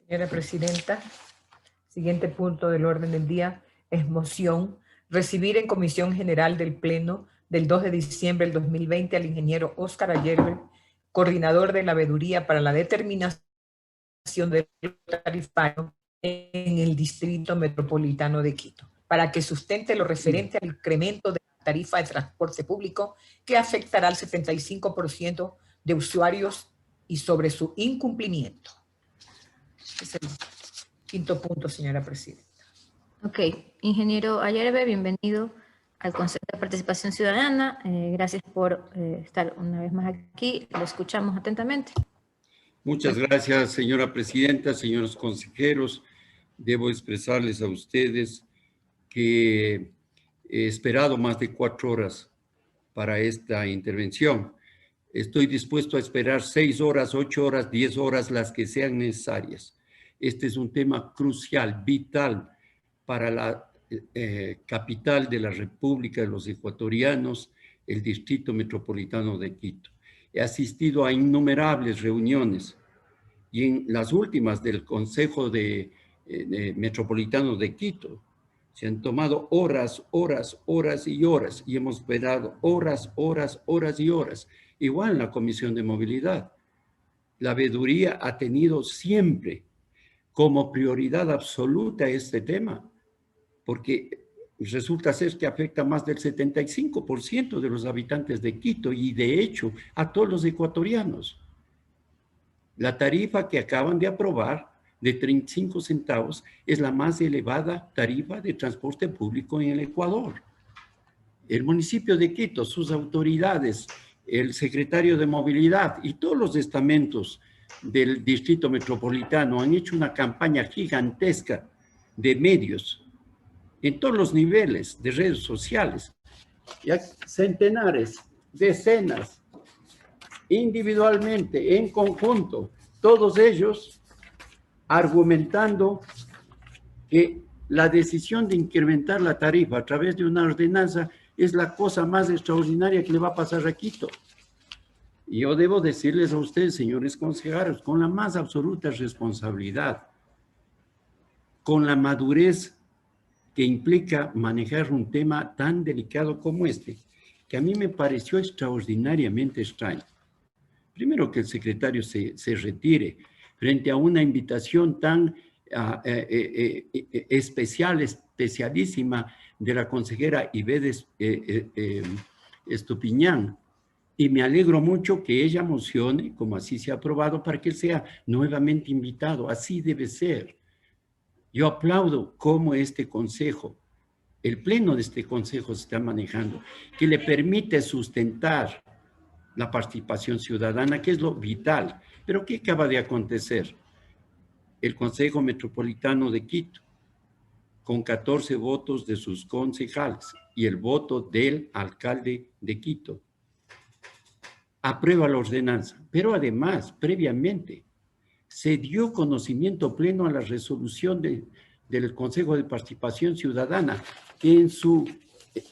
Señora Presidenta, siguiente punto del orden del día es moción. Recibir en Comisión General del Pleno del 2 de diciembre del 2020 al ingeniero Óscar Ayerbe, coordinador de la veeduría para la determinación del tarifario en el Distrito Metropolitano de Quito, para que sustente lo referente al incremento de la tarifa de transporte público que afectará al 75% de usuarios y sobre su incumplimiento. Es el quinto punto, señora Presidenta. Ok, ingeniero Ayerbe, bienvenido al Consejo de Participación Ciudadana. Gracias por estar una vez más aquí. Lo escuchamos atentamente. Muchas gracias, señora Presidenta, señores consejeros. Debo expresarles a ustedes que he esperado más de 4 horas para esta intervención. Estoy dispuesto a esperar 6 horas, 8 horas, 10 horas, las que sean necesarias. Este es un tema crucial, vital para la capital de la República de los Ecuatorianos, el Distrito Metropolitano de Quito. He asistido a innumerables reuniones y en las últimas del Consejo Metropolitano de Quito se han tomado horas, horas, horas y horas y hemos esperado horas, horas, horas y horas. Igual en la Comisión de Movilidad. La veeduría ha tenido siempre como prioridad absoluta este tema, porque resulta ser que afecta más del 75% de los habitantes de Quito y de hecho a todos los ecuatorianos. La tarifa que acaban de aprobar de 35 centavos es la más elevada tarifa de transporte público en el Ecuador. El municipio de Quito, sus autoridades, el secretario de Movilidad y todos los estamentos del Distrito Metropolitano han hecho una campaña gigantesca de medios en todos los niveles de redes sociales. Ya centenares, decenas, individualmente, en conjunto, todos ellos argumentando que la decisión de incrementar la tarifa a través de una ordenanza es la cosa más extraordinaria que le va a pasar a Quito. Y yo debo decirles a ustedes, señores consejeros, con la más absoluta responsabilidad, con la madurez que implica manejar un tema tan delicado como este, que a mí me pareció extraordinariamente extraño. Primero, que el secretario se retire frente a una invitación tan especialísima de la consejera Ibedes Estupiñán. Y me alegro mucho que ella mocione, como así se ha aprobado, para que él sea nuevamente invitado. Así debe ser. Yo aplaudo cómo este consejo, el pleno de este consejo se está manejando, que le permite sustentar la participación ciudadana, que es lo vital. Pero ¿qué acaba de acontecer? El Consejo Metropolitano de Quito, con 14 votos de sus concejales y el voto del alcalde de Quito, aprueba la ordenanza. Pero además, previamente, se dio conocimiento pleno a la resolución del Consejo de Participación Ciudadana, que en su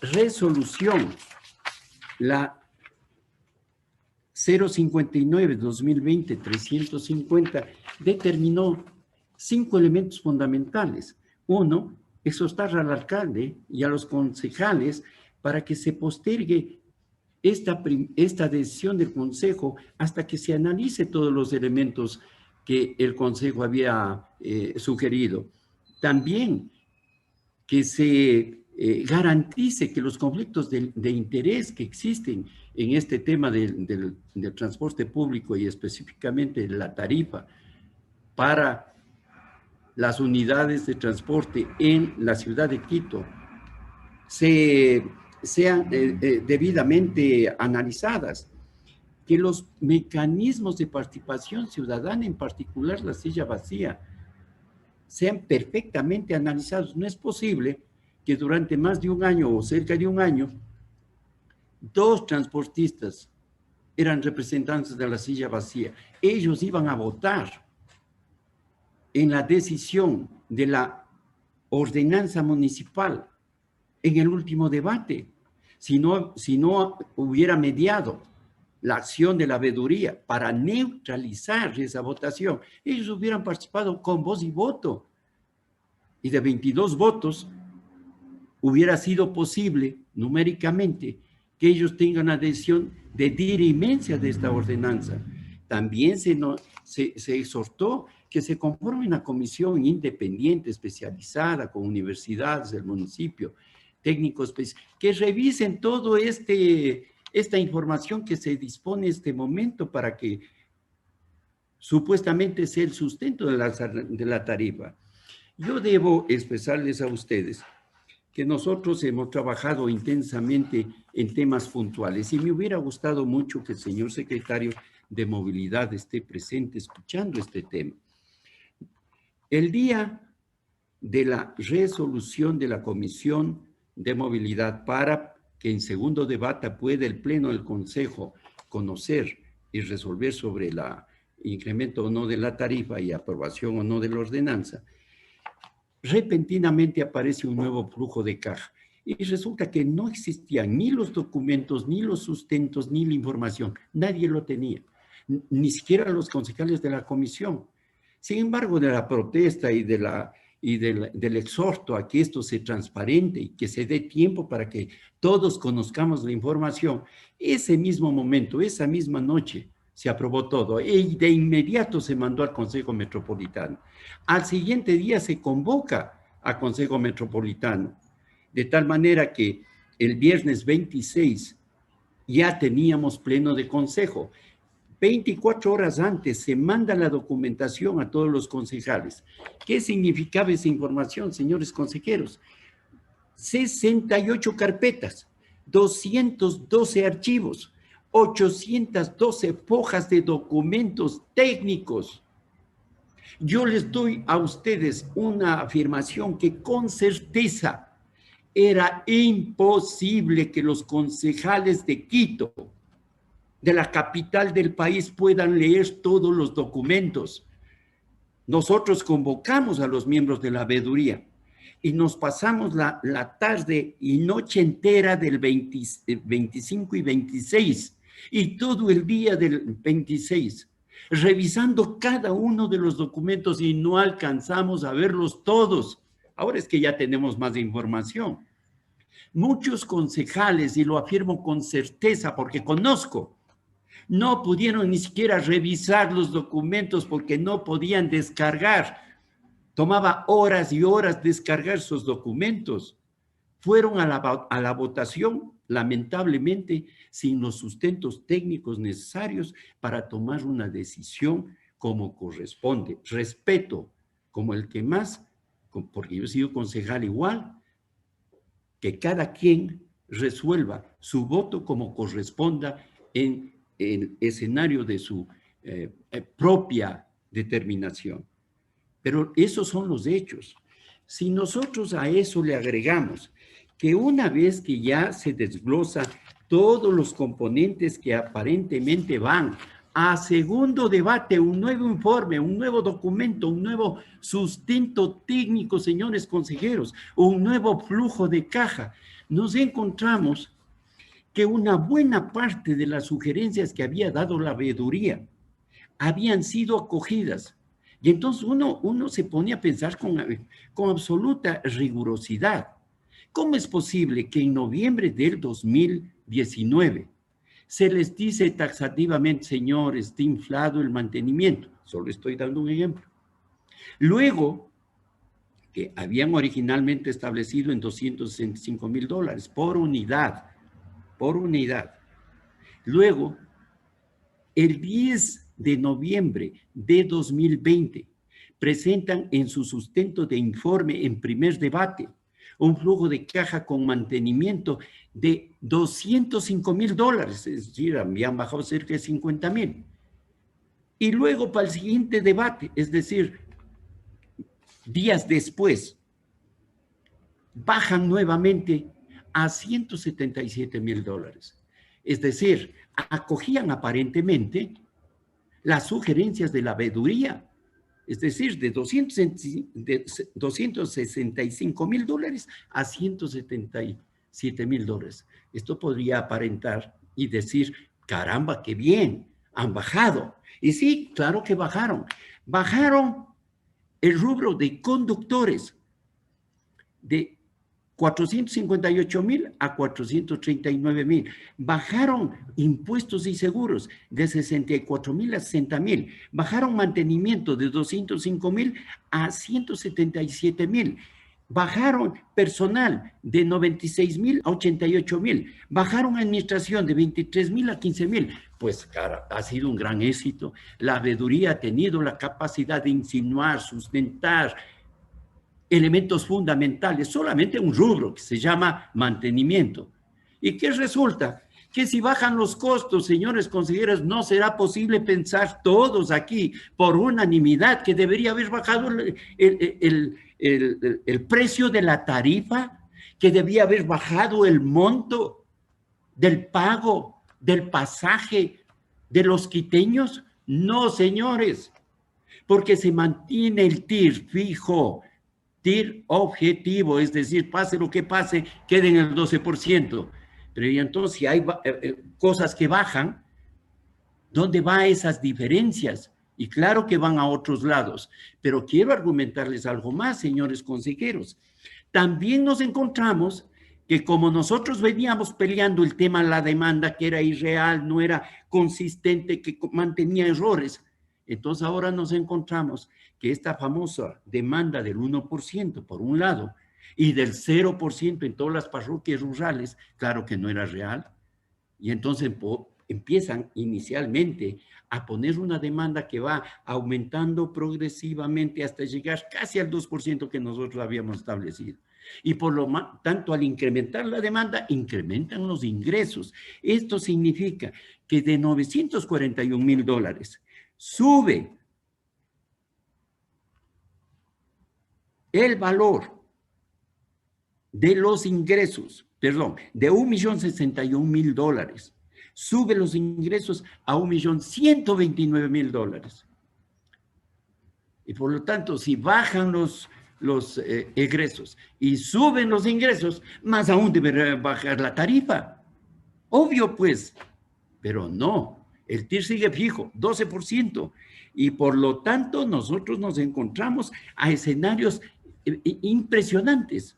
resolución, la 059-2020-350, determinó 5 elementos fundamentales. Uno, exhortar al alcalde y a los concejales para que se postergue esta decisión del Consejo hasta que se analice todos los elementos que el Consejo había sugerido. También que se garantice que los conflictos de interés que existen en este tema del transporte público y específicamente la tarifa para las unidades de transporte en la ciudad de Quito sean debidamente analizadas, que los mecanismos de participación ciudadana, en particular la silla vacía, sean perfectamente analizados. No es posible que durante más de un año o cerca de un año, 2 transportistas eran representantes de la silla vacía. Ellos iban a votar en la decisión de la ordenanza municipal en el último debate, si no hubiera mediado la acción de la veeduría para neutralizar esa votación, ellos hubieran participado con voz y voto. Y de 22 votos, hubiera sido posible numéricamente que ellos tengan adhesión de dirimencia de esta ordenanza. También se exhortó que se conforme una comisión independiente, especializada, con universidades del municipio, técnicos, que revisen todo esta información que se dispone en este momento para que supuestamente sea el sustento de la tarifa. Yo debo expresarles a ustedes que nosotros hemos trabajado intensamente en temas puntuales y me hubiera gustado mucho que el señor secretario de Movilidad esté presente escuchando este tema. El día de la resolución de la Comisión de Movilidad para que en segundo debate pueda el Pleno del Consejo conocer y resolver sobre el incremento o no de la tarifa y aprobación o no de la ordenanza, repentinamente aparece un nuevo flujo de caja y resulta que no existían ni los documentos, ni los sustentos, ni la información. Nadie lo tenía, ni siquiera los concejales de la comisión. Sin embargo, de la protesta y del exhorto a que esto se transparente y que se dé tiempo para que todos conozcamos la información, ese mismo momento, esa misma noche, se aprobó todo y de inmediato se mandó al Consejo Metropolitano. Al siguiente día se convoca al Consejo Metropolitano, de tal manera que el viernes 26 ya teníamos pleno de consejo. 24 horas antes se manda la documentación a todos los concejales. ¿Qué significaba esa información, señores consejeros? 68 carpetas, 212 archivos, 812 hojas de documentos técnicos. Yo les doy a ustedes una afirmación que con certeza era imposible que los concejales de Quito, de la capital del país, puedan leer todos los documentos. Nosotros convocamos a los miembros de la veeduría y nos pasamos la tarde y noche entera del 25 y 26 y todo el día del 26, revisando cada uno de los documentos y no alcanzamos a verlos todos. Ahora es que ya tenemos más información. Muchos concejales, y lo afirmo con certeza porque conozco, no pudieron ni siquiera revisar los documentos porque no podían descargar. Tomaba horas y horas descargar esos documentos. Fueron a la votación, lamentablemente, sin los sustentos técnicos necesarios para tomar una decisión como corresponde. Respeto como el que más, porque yo he sido concejal igual, que cada quien resuelva su voto como corresponda en el escenario de su propia determinación. Pero esos son los hechos. Si nosotros a eso le agregamos que una vez que ya se desglosa todos los componentes que aparentemente van a segundo debate, un nuevo informe, un nuevo documento, un nuevo sustento técnico, señores consejeros, un nuevo flujo de caja, nos encontramos que una buena parte de las sugerencias que había dado la veeduría habían sido acogidas. Y entonces uno se pone a pensar con absoluta rigurosidad. ¿Cómo es posible que en noviembre del 2019 se les dice taxativamente, señores, está inflado el mantenimiento? Solo estoy dando un ejemplo. Luego, que habían originalmente establecido en $265,000 por unidad. Luego, el 10 de noviembre de 2020, presentan en su sustento de informe en primer debate un flujo de caja con mantenimiento de $205,000, es decir, habían bajado cerca de 50,000. Y luego para el siguiente debate, es decir, días después, bajan nuevamente a $177,000. Es decir, acogían aparentemente las sugerencias de la veeduría, es decir, de $265,000 a $177,000. Esto podría aparentar y decir caramba, qué bien, han bajado. Y sí, claro que bajaron. Bajaron el rubro de conductores de 458,000 a 439,000. Bajaron impuestos y seguros de 64,000 a 60,000. Bajaron mantenimiento de 205,000 a 177,000. Bajaron personal de 96,000 a 88,000. Bajaron administración de 23,000 a 15,000. Pues, cara, ha sido un gran éxito. La veeduría ha tenido la capacidad de insinuar, sustentar elementos fundamentales, solamente un rubro que se llama mantenimiento. ¿Y qué resulta? Que si bajan los costos, señores consejeros, no será posible pensar todos aquí por unanimidad que debería haber bajado el precio de la tarifa, que debía haber bajado el monto del pago, del pasaje de los quiteños. No, señores, porque se mantiene el TIR fijo, TIR objetivo, es decir, pase lo que pase, quede en el 12%. Pero y entonces, si hay cosas que bajan, ¿dónde van esas diferencias? Y claro que van a otros lados. Pero quiero argumentarles algo más, señores consejeros. También nos encontramos que como nosotros veníamos peleando el tema de la demanda, que era irreal, no era consistente, que mantenía errores, entonces ahora nos encontramos que esta famosa demanda del 1% por un lado y del 0% en todas las parroquias rurales, claro que no era real. Y entonces empiezan inicialmente a poner una demanda que va aumentando progresivamente hasta llegar casi al 2% que nosotros habíamos establecido. Y por lo tanto, al incrementar la demanda, incrementan los ingresos. Esto significa que de $941,000 sube el valor de los ingresos, perdón, de $1,061,000. Sube los ingresos a $1,129,000. Y por lo tanto, si bajan los egresos y suben los ingresos, más aún deberá bajar la tarifa. Obvio, pues, pero no. El TIR sigue fijo, 12%. Y por lo tanto, nosotros nos encontramos a escenarios impresionantes.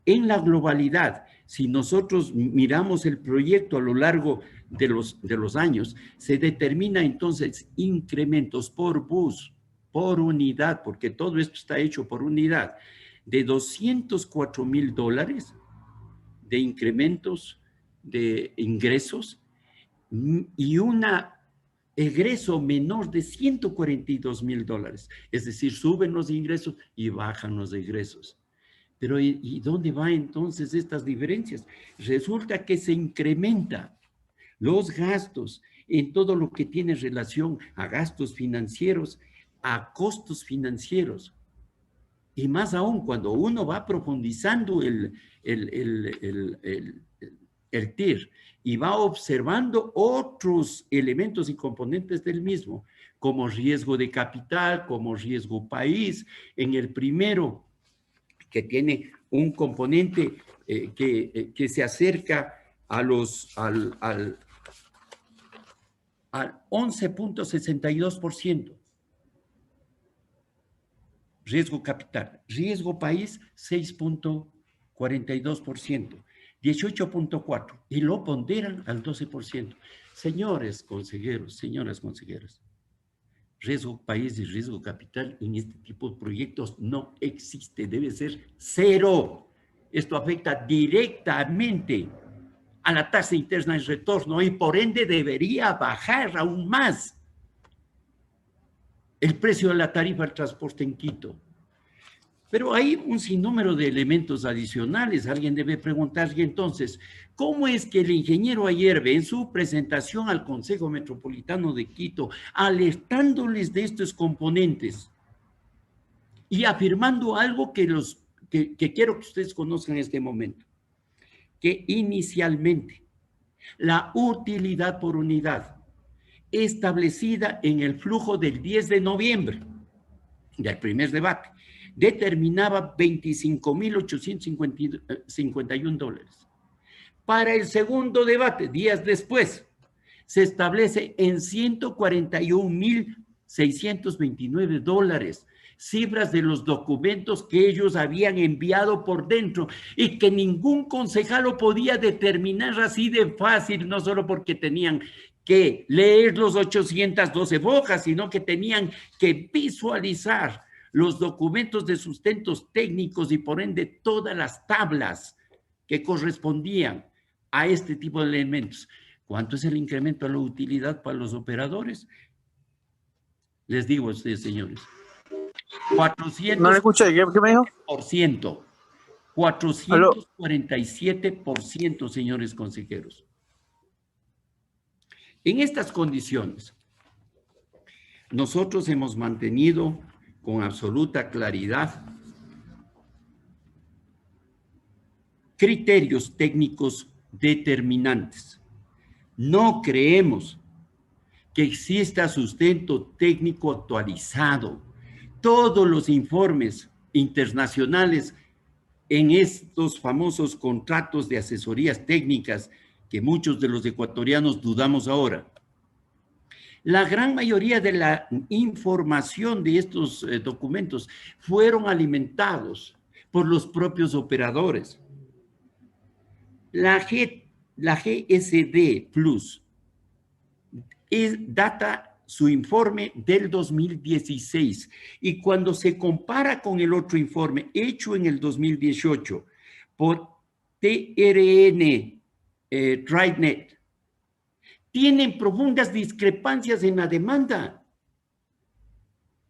En la globalidad, si nosotros miramos el proyecto a lo largo de los años, se determina entonces incrementos por bus, por unidad, porque todo esto está hecho por unidad, de $204,000 de incrementos de ingresos y un egreso menor de $142,000. Es decir, suben los ingresos y bajan los egresos. Pero ¿y dónde van entonces estas diferencias? Resulta que se incrementa los gastos en todo lo que tiene relación a gastos financieros, a costos financieros. Y más aún cuando uno va profundizando el TIR y va observando otros elementos y componentes del mismo, como riesgo de capital, como riesgo país. En el primero, que tiene un componente que se acerca al 11.62%. Riesgo capital. Riesgo país, 6.42%. 18.4%. Y lo ponderan al 12%. Señores consejeros, señoras consejeras, riesgo país y riesgo capital en este tipo de proyectos no existe, debe ser 0. Esto afecta directamente a la tasa interna de retorno y por ende debería bajar aún más el precio de la tarifa del transporte en Quito. Pero hay un sinnúmero de elementos adicionales. Alguien debe preguntarse entonces, ¿cómo es que el ingeniero Ayerbe en su presentación al Consejo Metropolitano de Quito, alertándoles de estos componentes y afirmando algo que quiero que ustedes conozcan en este momento, que inicialmente la utilidad por unidad establecida en el flujo del 10 de noviembre del primer debate determinaba $25,851. Para el segundo debate, días después, se establece en $141,629, cifras de los documentos que ellos habían enviado por dentro y que ningún concejal lo podía determinar así de fácil, no solo porque tenían que leer los 812 hojas, sino que tenían que visualizar los documentos de sustentos técnicos y por ende todas las tablas que correspondían a este tipo de elementos. ¿Cuánto es el incremento a la utilidad para los operadores? Les digo a ustedes, señores. 400%. No le escuché, ¿qué me dijo? 447%, señores consejeros. En estas condiciones, nosotros hemos mantenido con absoluta claridad criterios técnicos determinantes. No creemos que exista sustento técnico actualizado. Todos los informes internacionales en estos famosos contratos de asesorías técnicas que muchos de los ecuatorianos dudamos ahora. La gran mayoría de la información de estos documentos fueron alimentados por los propios operadores. La GSD Plus data su informe del 2016 y cuando se compara con el otro informe hecho en el 2018 por TRN TriNet, tienen profundas discrepancias en la demanda.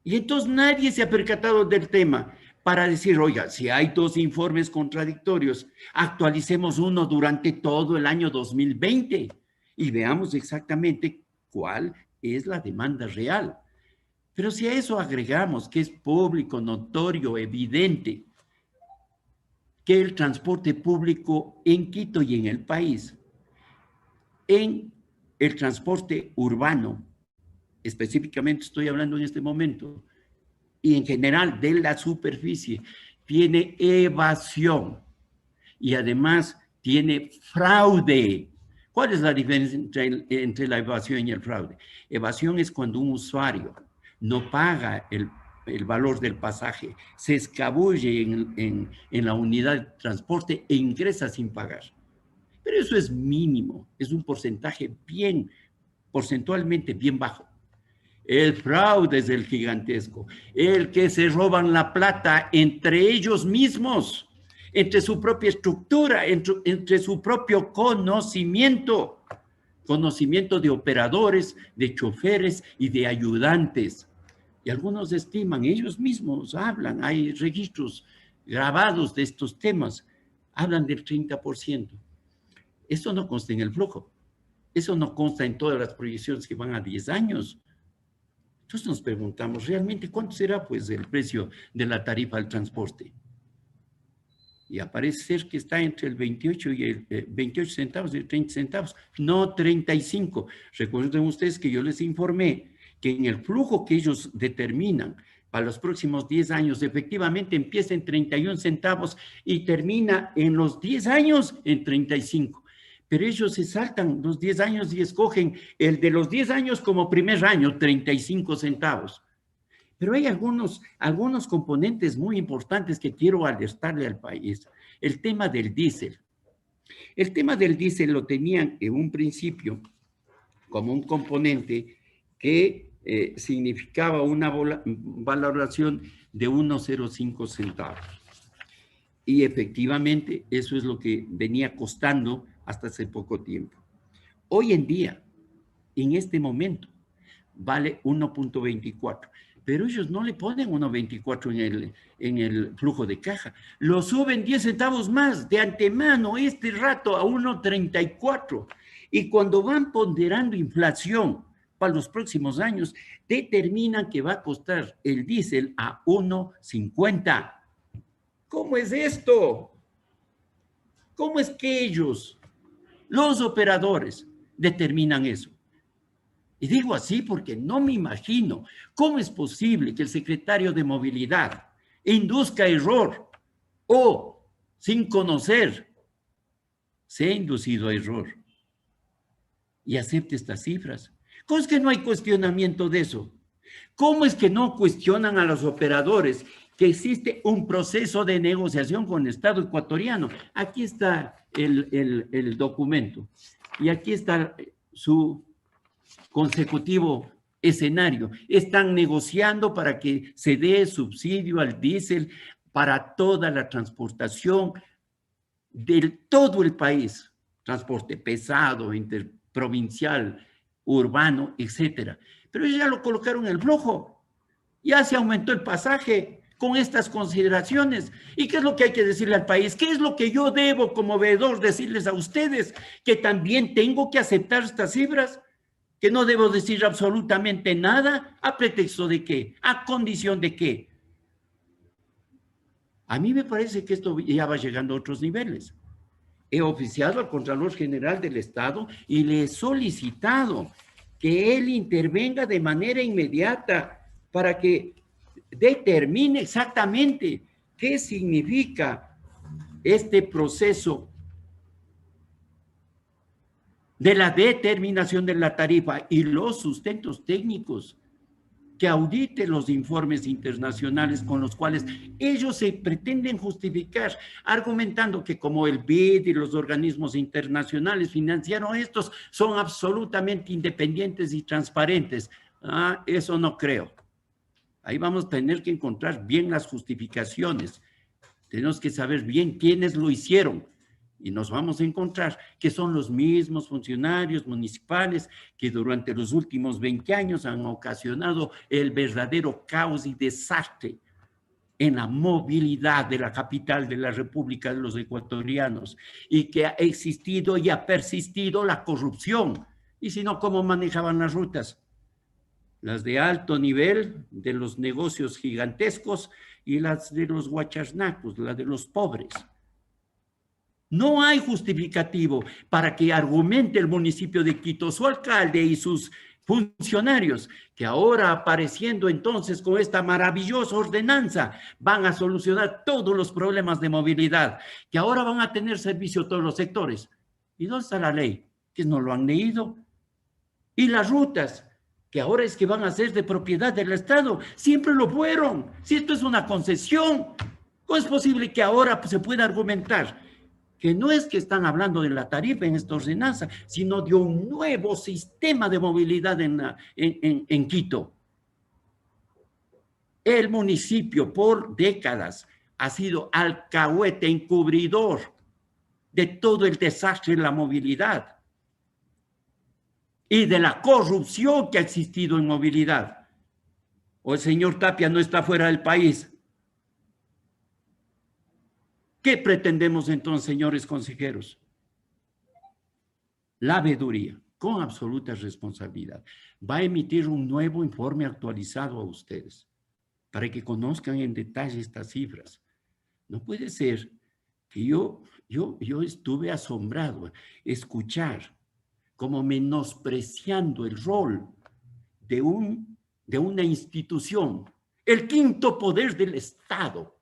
Y entonces nadie se ha percatado del tema para decir, oiga, si hay dos informes contradictorios, actualicemos uno durante todo el año 2020 y veamos exactamente cuál es la demanda real. Pero si a eso agregamos que es público, notorio, evidente, que el transporte público en Quito y en el país, en el transporte urbano, específicamente estoy hablando en este momento, y en general de la superficie, tiene evasión y además tiene fraude. ¿Cuál es la diferencia entre la evasión y el fraude? Evasión es cuando un usuario no paga el valor del pasaje, se escabulle en la unidad de transporte e ingresa sin pagar. Pero eso es mínimo, es un porcentaje porcentualmente bien bajo. El fraude es el gigantesco, el que se roban la plata entre ellos mismos, entre su propia estructura, entre su propio conocimiento de operadores, de choferes y de ayudantes. Y algunos estiman, ellos mismos hablan, hay registros grabados de estos temas, hablan del 30%. Eso no consta en el flujo, eso no consta en todas las proyecciones que van a 10 años. Entonces nos preguntamos, ¿realmente cuánto será pues el precio de la tarifa del transporte? Y parece ser que está entre el 28 centavos y el 30 centavos, no 35. Recuerden ustedes que yo les informé que en el flujo que ellos determinan para los próximos 10 años, efectivamente empieza en 31 centavos y termina en los 10 años en 35. Pero ellos se saltan los 10 años y escogen el de los 10 años como primer año, 35 centavos. Pero hay algunos componentes muy importantes que quiero alertarle al país. El tema del diésel. El tema del diésel lo tenían en un principio como un componente que significaba una valoración de 1,05 centavos. Y efectivamente eso es lo que venía costando hasta hace poco tiempo. Hoy en día, en este momento, vale 1.24, pero ellos no le ponen 1.24 en el flujo de caja, lo suben 10 centavos más de antemano este rato a 1.34, y cuando van ponderando inflación para los próximos años, determinan que va a costar el diésel a 1.50. ¿Cómo es esto? ¿Cómo es que ellos, los operadores, determinan eso? Y digo así porque no me imagino cómo es posible que el secretario de Movilidad induzca error o, sin conocer, sea inducido a error. y acepte estas cifras. ¿Cómo es que no hay cuestionamiento de eso? ¿Cómo es que no cuestionan a los operadores que existe un proceso de negociación con el Estado ecuatoriano? Aquí está el documento y aquí está su consecutivo escenario. Están negociando para que se dé subsidio al diésel para toda la transportación de todo el país, transporte pesado, interprovincial, urbano, etcétera. Pero ellos ya lo colocaron en el flujo, ya se aumentó el pasaje con estas consideraciones. ¿Y qué es lo que hay que decirle al país? ¿Qué es lo que yo debo como veedor decirles a ustedes? Que también tengo que aceptar estas cifras, que no debo decir absolutamente nada, ¿a pretexto de qué? ¿A condición de qué? A mí me parece que esto ya va llegando a otros niveles. He oficiado al Contralor General del Estado y le he solicitado que él intervenga de manera inmediata para que determine exactamente qué significa este proceso de la determinación de la tarifa y los sustentos técnicos, que audite los informes internacionales con los cuales ellos se pretenden justificar, argumentando que como el BID y los organismos internacionales financiaron estos, son absolutamente independientes y transparentes. Eso no creo. Ahí vamos a tener que encontrar bien las justificaciones. Tenemos que saber bien quiénes lo hicieron. Y nos vamos a encontrar que son los mismos funcionarios municipales que durante los últimos 20 años han ocasionado el verdadero caos y desastre en la movilidad de la capital de la República de los ecuatorianos, y que ha existido y ha persistido la corrupción. Y si no, ¿cómo manejaban las rutas? Las de alto nivel, de los negocios gigantescos, y las de los huacharnacos, las de los pobres. No hay justificativo para que argumente el municipio de Quito, su alcalde y sus funcionarios, que ahora apareciendo entonces con esta maravillosa ordenanza, van a solucionar todos los problemas de movilidad, que ahora van a tener servicio todos los sectores. ¿Y dónde está la ley? Que no lo han leído. Y las rutas, que ahora es que van a ser de propiedad del Estado, siempre lo fueron. Si esto es una concesión, ¿cómo es posible que ahora se pueda argumentar que no es que están hablando de la tarifa en esta ordenanza, sino de un nuevo sistema de movilidad en Quito? El municipio por décadas ha sido alcahuete encubridor de todo el desastre en la movilidad y de la corrupción que ha existido en movilidad. ¿O el señor Tapia no está fuera del país? ¿Qué pretendemos entonces, señores consejeros? La veeduría, con absoluta responsabilidad, va a emitir un nuevo informe actualizado a ustedes para que conozcan en detalle estas cifras. No puede ser que yo estuve asombrado escuchar como menospreciando el rol de una institución, el quinto poder del Estado,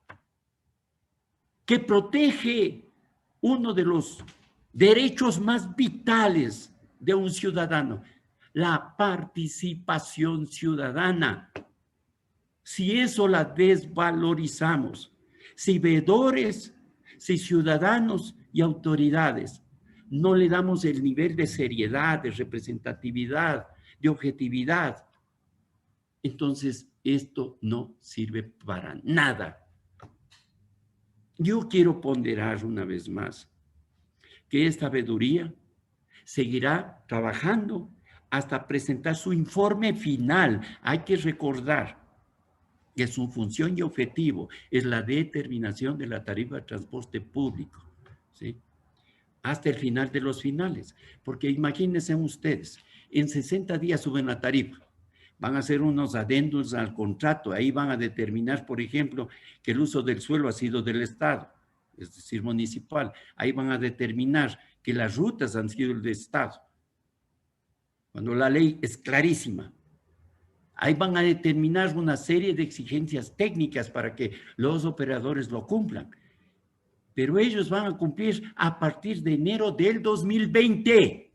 que protege uno de los derechos más vitales de un ciudadano, la participación ciudadana. Si eso la desvalorizamos, si veedores, si ciudadanos y autoridades no le damos el nivel de seriedad, de representatividad, de objetividad, entonces esto no sirve para nada. Yo quiero ponderar una vez más que esta veeduría seguirá trabajando hasta presentar su informe final. Hay que recordar que su función y objetivo es la determinación de la tarifa de transporte público, ¿sí? Hasta el final de los finales. Porque imagínense ustedes, en 60 días suben la tarifa. Van a hacer unos adendos al contrato, ahí van a determinar, por ejemplo, que el uso del suelo ha sido del Estado, es decir, municipal. Ahí van a determinar que las rutas han sido del Estado, cuando la ley es clarísima. Ahí van a determinar una serie de exigencias técnicas para que los operadores lo cumplan. Pero ellos van a cumplir a partir de enero del 2020.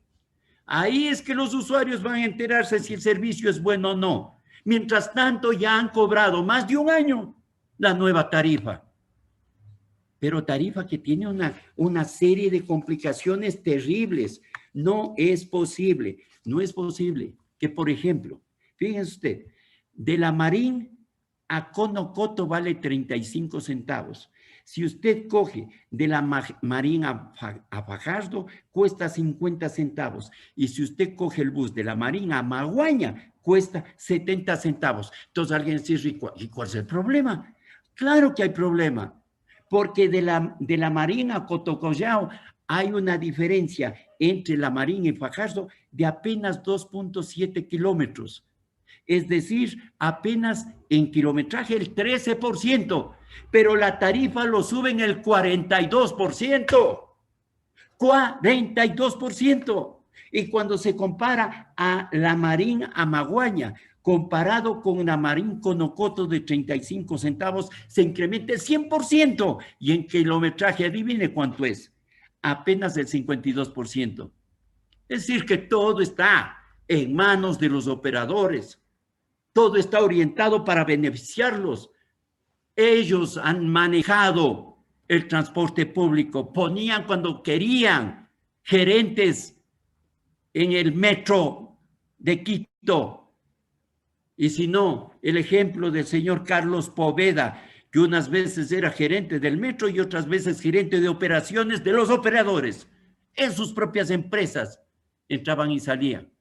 Ahí es que los usuarios van a enterarse si el servicio es bueno o no. Mientras tanto, ya han cobrado más de un año la nueva tarifa. Pero tarifa que tiene una serie de complicaciones terribles. No es posible que, por ejemplo, fíjense usted, de la Marín a Conocoto vale 35 centavos. Si usted coge de la Marín a Fajardo, cuesta 50 centavos. Y si usted coge el bus de la Marín a Maguaña, cuesta 70 centavos. Entonces alguien dice, ¿y cuál es el problema? Claro que hay problema, porque de la Marín a Cotocollao hay una diferencia entre la Marín y Fajardo de apenas 2.7 kilómetros. Es decir, apenas en kilometraje el 13%, pero la tarifa lo suben el 42%. 42%. Y cuando se compara a la Marín a Maguaña, comparado con la Marín Conocoto de 35 centavos, se incrementa el 100%. Y en kilometraje, adivine cuánto es, apenas el 52%. Es decir, que todo está en manos de los operadores. Todo está orientado para beneficiarlos. Ellos han manejado el transporte público, ponían cuando querían gerentes en el metro de Quito. Y si no, el ejemplo del señor Carlos Poveda, que unas veces era gerente del metro y otras veces gerente de operaciones de los operadores. En sus propias empresas entraban y salían.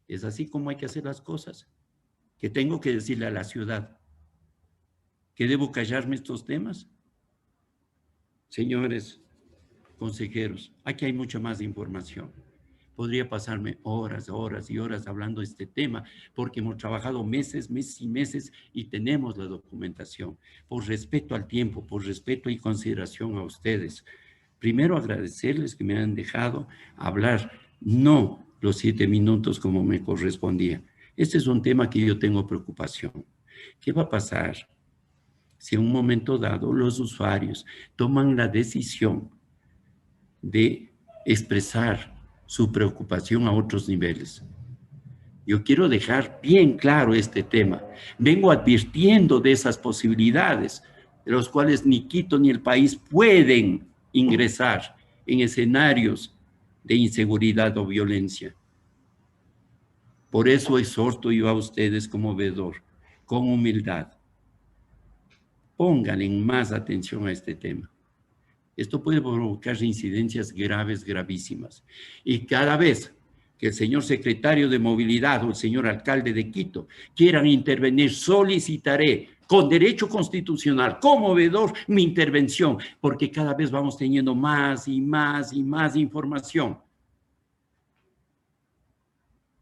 ¿Es así como hay que hacer las cosas? ¿Que tengo que decirle a la ciudad que debo callarme estos temas? Señores consejeros, aquí hay mucha más información. Podría pasarme horas y horas hablando de este tema, porque hemos trabajado meses y meses y tenemos la documentación. Por respeto al tiempo, por respeto y consideración a ustedes. Primero agradecerles que me han dejado hablar, no los 7 minutos como me correspondía. Este es un tema que yo tengo preocupación. ¿Qué va a pasar si en un momento dado los usuarios toman la decisión de expresar su preocupación a otros niveles? Yo quiero dejar bien claro este tema. Vengo advirtiendo de esas posibilidades, de los cuales ni Quito ni el país pueden ingresar en escenarios de inseguridad o violencia. Por eso exhorto yo a ustedes como veedor, con humildad, pónganle más atención a este tema. Esto puede provocar incidencias graves, gravísimas. Y cada vez que el señor secretario de Movilidad o el señor alcalde de Quito quieran intervenir, solicitaré con derecho constitucional, como veedor, mi intervención, porque cada vez vamos teniendo más y más y más información.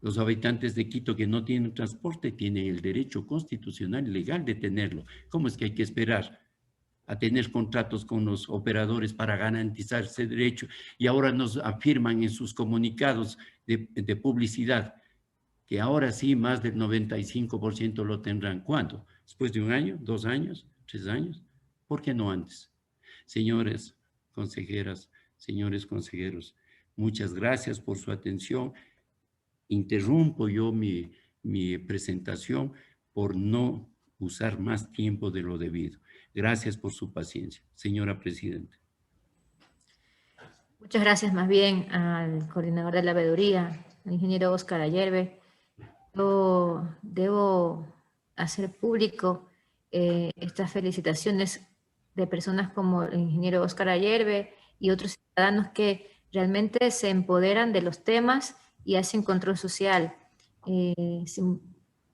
Los habitantes de Quito que no tienen transporte tienen el derecho constitucional y legal de tenerlo. ¿Cómo es que hay que esperar a tener contratos con los operadores para garantizar ese derecho? Y ahora nos afirman en sus comunicados de publicidad que ahora sí más del 95% lo tendrán. ¿Cuándo? ¿Después de 1 año, 2 años, 3 años? ¿Por qué no antes? Señores consejeras, señores consejeros, muchas gracias por su atención. Interrumpo yo mi presentación por no usar más tiempo de lo debido. Gracias por su paciencia, señora presidenta. Muchas gracias más bien al coordinador de la veeduría, al ingeniero Óscar Ayerbe. Yo debo hacer público estas felicitaciones de personas como el ingeniero Óscar Ayerbe y otros ciudadanos que realmente se empoderan de los temas y hacen control social. Si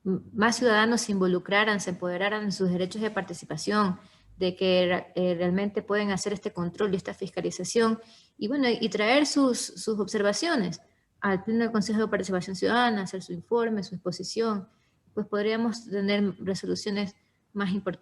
más ciudadanos se involucraran, se empoderaran en sus derechos de participación, de que realmente pueden hacer este control y esta fiscalización, y bueno, y traer sus observaciones al Pleno del Consejo de Participación Ciudadana, hacer su informe, su exposición, pues podríamos tener resoluciones más importantes.